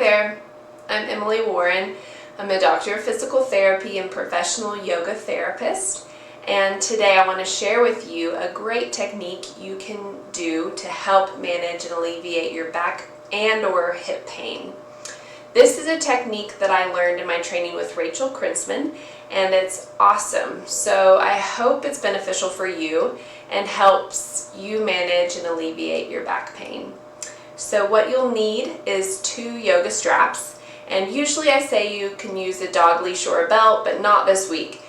there, I'm Emily Warren. I'm a doctor of physical therapy and professional yoga therapist, and today I want to share with you a great technique you can do to help manage and alleviate your back and or hip pain. This is a technique that I learned in my training with Rachel Krinsman, and it's awesome. So I hope it's beneficial for you and helps you manage and alleviate your back pain. So what you'll need is 2 yoga straps, and usually I say you can use a dog leash or a belt, but not this week.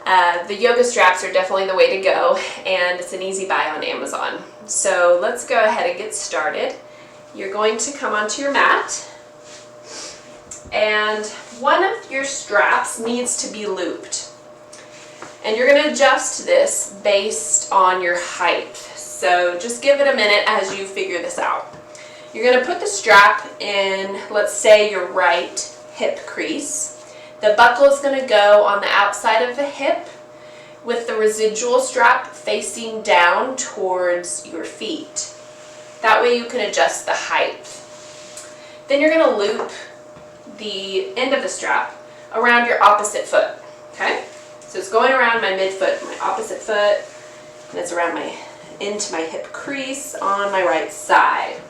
The yoga straps are definitely the way to go, and it's an easy buy on Amazon. So let's go ahead and get started. You're going to come onto your mat, and one of your straps needs to be looped. And you're going to adjust this based on your height. So just give it a minute as you figure this out. You're going to put the strap in, let's say, your right hip crease. The buckle is going to go on the outside of the hip with the residual strap facing down towards your feet. That way you can adjust the height. Then you're going to loop the end of the strap around your opposite foot. Okay? So it's going around my midfoot, my opposite foot, and it's around into my hip crease on my right side.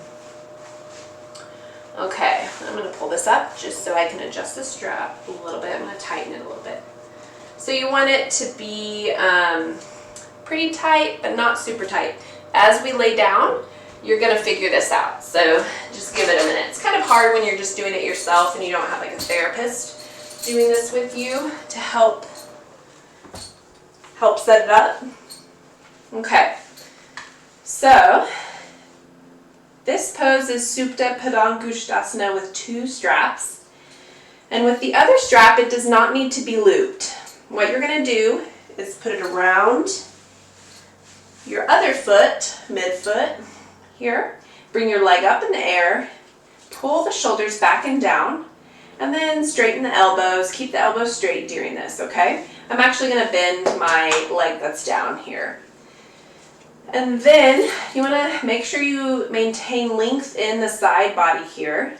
Okay, I'm going to pull this up just so I can adjust the strap a little bit. I'm going to tighten it a little bit. So you want it to be pretty tight, but not super tight. As we lay down, you're going to figure this out. So just give it a minute. It's kind of hard when you're just doing it yourself and you don't have like a therapist doing this with you to help set it up. Okay, so this pose is Supta Padangusthasana with 2 straps. And with the other strap, it does not need to be looped. What you're going to do is put it around your other foot, midfoot, here. Bring your leg up in the air, pull the shoulders back and down, and then straighten the elbows. Keep the elbows straight during this, okay? I'm actually going to bend my leg that's down here. And then you want to make sure you maintain length in the side body here.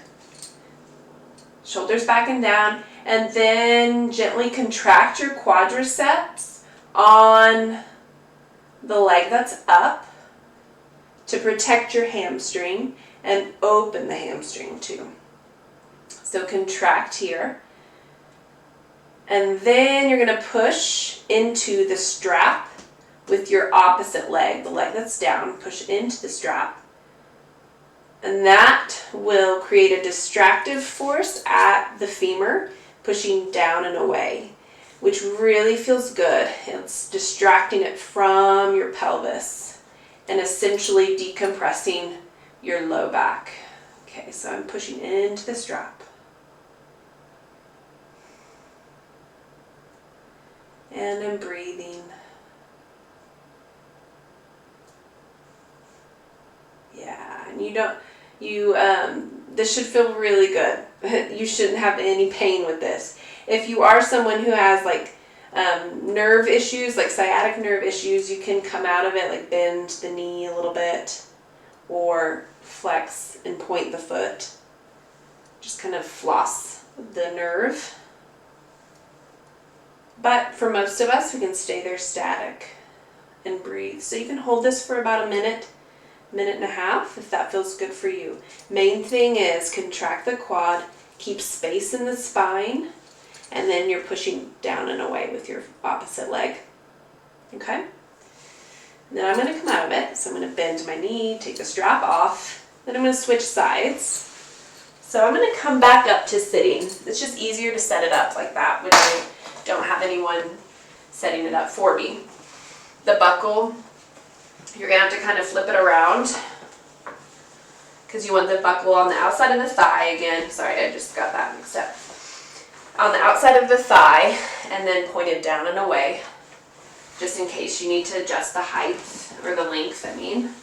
Shoulders back and down, and then gently contract your quadriceps on the leg that's up to protect your hamstring and open the hamstring too. So contract here. And then you're going to push into the strap with your opposite leg, the leg that's down, push into the strap. And that will create a distractive force at the femur, pushing down and away, which really feels good. It's distracting it from your pelvis and essentially decompressing your low back. Okay, so I'm pushing into the strap. And I'm breathing. Yeah, and this should feel really good. You shouldn't have any pain with this. If you are someone who has like nerve issues, like sciatic nerve issues, you can come out of it, like bend the knee a little bit or flex and point the foot. Just kind of floss the nerve. But for most of us, we can stay there static and breathe. So you can hold this for about a minute and a half if that feels good for you. Main thing is contract the quad, keep space in the spine, and then you're pushing down and away with your opposite leg. Okay? And then I'm going to come out of it. So I'm going to bend my knee, take the strap off, then I'm going to switch sides. So I'm going to come back up to sitting. It's just easier to set it up like that when I don't have anyone setting it up for me. The buckle, you're going to have to kind of flip it around because you want the buckle on the outside of the thigh again. Sorry, I just got that mixed up. On the outside of the thigh and then pointed down and away, just in case you need to adjust the height or the length, I mean.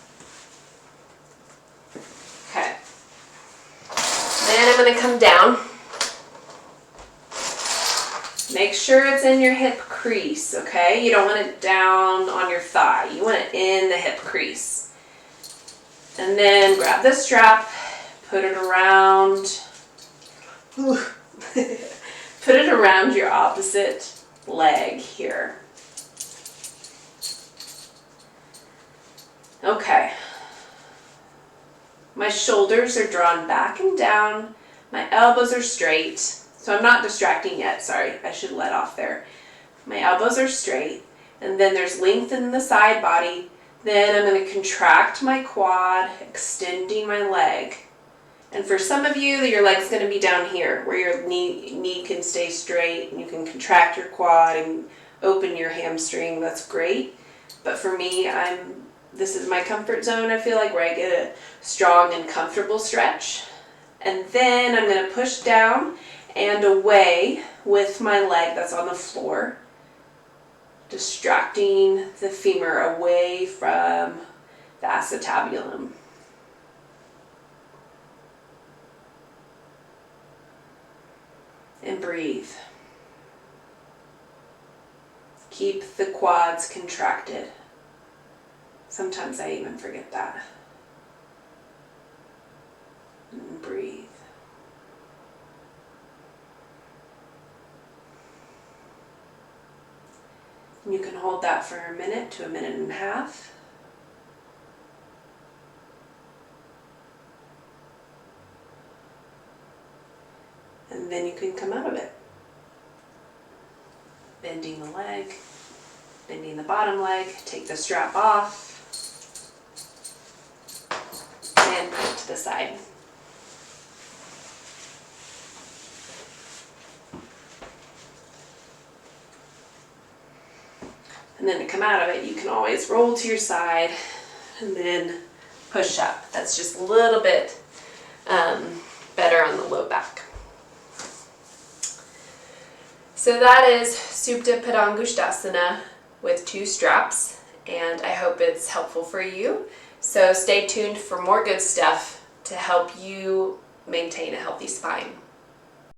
Okay. Then I'm going to come down. Make sure it's in your hip crease, okay? You don't want it down on your thigh. You want it in the hip crease. And then grab the strap, put it around Put it around your opposite leg here. Okay. My shoulders are drawn back and down. My elbows are straight. So I'm not distracting yet. Sorry, I should let off there. My elbows are straight. And then there's length in the side body. Then I'm going to contract my quad, extending my leg. And for some of you, your leg's going to be down here, where your knee can stay straight, and you can contract your quad and open your hamstring. That's great. But for me, this is my comfort zone, I feel like, where I get a strong and comfortable stretch. And then I'm going to push down and away with my leg that's on the floor, distracting the femur away from the acetabulum. And breathe. Keep the quads contracted. Sometimes I even forget that. And breathe. And you can hold that for a minute to a minute and a half. And then you can come out of it. Bending the leg, bending the bottom leg, take the strap off, and put it to the side. And then to come out of it, you can always roll to your side and then push up. That's just a little bit better on the low back. So that is Supta Padangusthasana with 2 straps, and I hope it's helpful for you. So stay tuned for more good stuff to help you maintain a healthy spine.